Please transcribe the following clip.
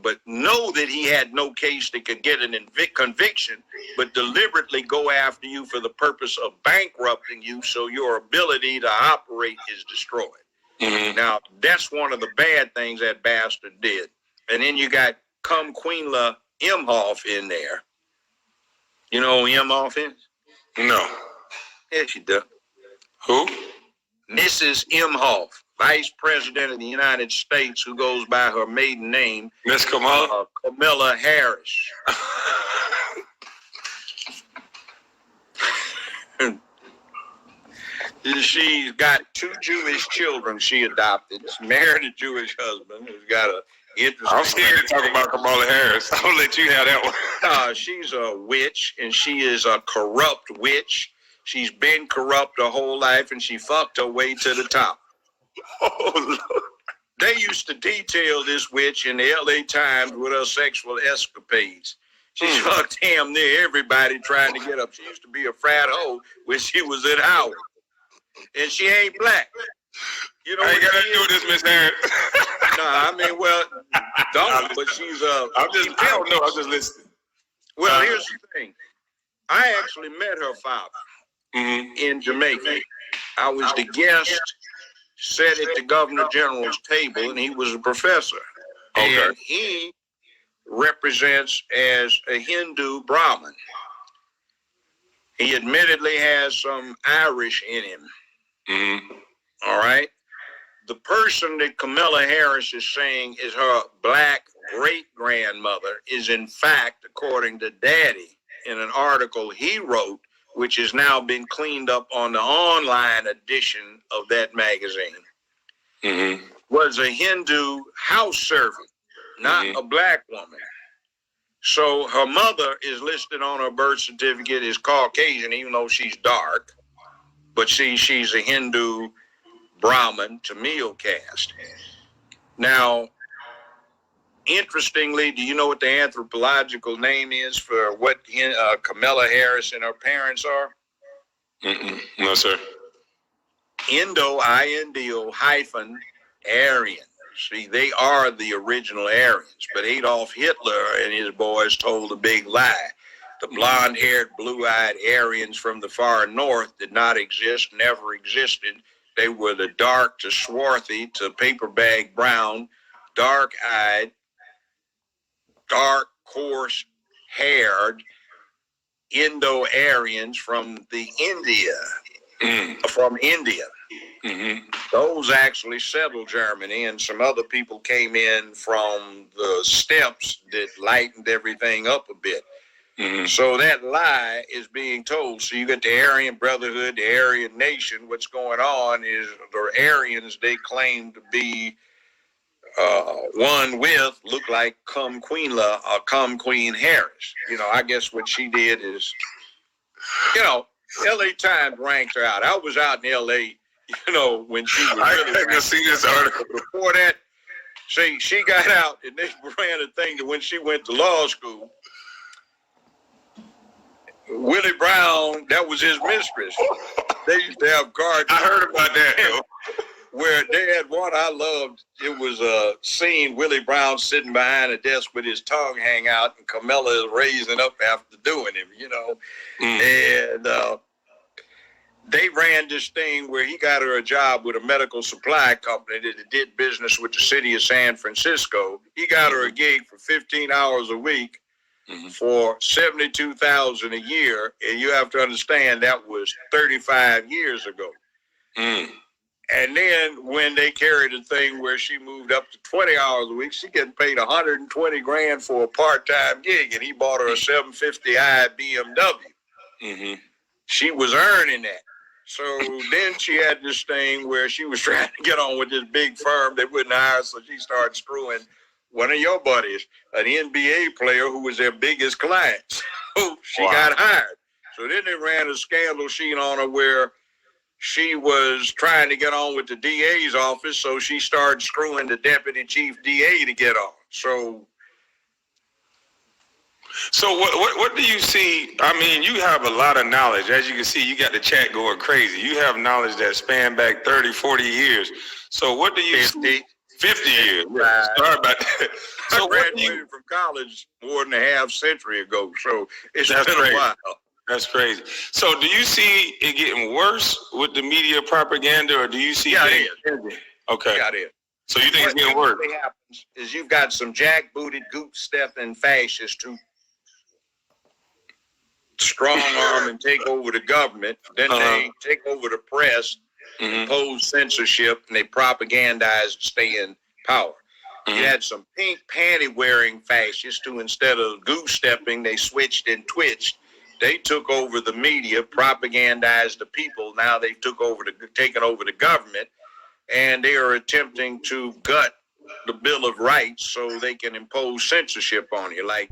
but know that he had no case that could get an conviction, but deliberately go after you for the purpose of bankrupting you so your ability to operate is destroyed. Mm-hmm. Now, that's one of the bad things that bastard did. And then you got Queenla Imhoff in there. You know who Imhoff is? No. Yes, you do. Who? Mrs. Imhoff, Vice President of the United States, who goes by her maiden name, Miss Kamala? Kamela Harris. She's got 2 Jewish children she adopted. She married a Jewish husband who's got a interesting... I'm scared to talk about Kamala Harris. I'll let you have that one. She's a witch, and she is a corrupt witch. She's been corrupt her whole life, and she fucked her way to the top. Oh, Lord. They used to detail this witch in the LA Times with her sexual escapades. She fucked damn near everybody trying to get up. She used to be a frat hoe when she was at Howard. And she ain't black. You know, I ain't got to do this, Miss Harris. No, I mean, well, don't, but she's I don't know, I'm just listening. Well, here's the thing. I actually met her father in Jamaica. I was the guest, sat at the Governor General's table, and he was a professor. Okay. And he represents as a Hindu Brahmin. He admittedly has some Irish in him. Mm-hmm. All right. The person that Kamela Harris is saying is her black great-grandmother is, in fact, according to Daddy, in an article he wrote, which has now been cleaned up on the online edition of that magazine, was a Hindu house servant, not a black woman. So her mother is listed on her birth certificate as Caucasian, even though she's dark. But she's a Hindu Brahmin Tamil caste. Now, interestingly, do you know what the anthropological name is for what Kamela Harris and her parents are? No, sir. Indo hyphen Aryan. See, they are the original Aryans, but Adolf Hitler and his boys told a big lie. The blonde-haired, blue-eyed Aryans from the far north did not exist, never existed. They were the dark to swarthy to paper bag brown, dark-eyed, dark, coarse-haired Indo-Aryans from India. Those actually settled Germany, and some other people came in from the steppes that lightened everything up a bit. So that lie is being told. So you got the Aryan Brotherhood, the Aryan Nation. What's going on is the Aryans they claim to be one with look like Queenla or Queen Harris. You know, I guess what she did is, you know, LA Times ranked her out. I was out in LA, you know, when she was really I can see this article. Before that, she got out and they ran a thing that when she went to law school, Willie Brown, that was his mistress. They used to have cards. I heard about that, where they had one I loved. It was a scene, Willie Brown sitting behind a desk with his tongue hang out, and Kamela is raising up after doing him, you know. And they ran this thing where he got her a job with a medical supply company that did business with the city of San Francisco. He got her a gig for 15 hours a week for $72,000 a year, and you have to understand that was 35 years ago. And then when they carried a thing where she moved up to 20 hours a week, she getting paid $120,000 for a part-time gig, and he bought her a 750i BMW. She was earning that. So then she had this thing where she was trying to get on with this big firm they wouldn't hire, so she started screwing one of your buddies, an NBA player who was their biggest client. So she got hired. So then they ran a scandal sheet on her where she was trying to get on with the DA's office, so she started screwing the deputy chief DA to get on. So what do you see? I mean, you have a lot of knowledge. As you can see, you got the chat going crazy. You have knowledge that span back 30, 40 years. So what do you 50. 50 years. Yeah. Sorry about that. So I graduated from college more than a half century ago, so it's been crazy. a while. That's crazy. So do you see it getting worse with the media propaganda, or do you see it is. Okay. Yeah, it is. So you think it's getting worse? What happens is you've got some jackbooted, goop-stepping fascists who strong arm and take over the government. Then they take over the press, impose censorship, and they propagandize to stay in power. You had some pink panty-wearing fascists who, instead of goose-stepping, they switched and twitched. They took over the media, propagandized the people. Now they've taken over the government, and they are attempting to gut the Bill of Rights so they can impose censorship on you. Like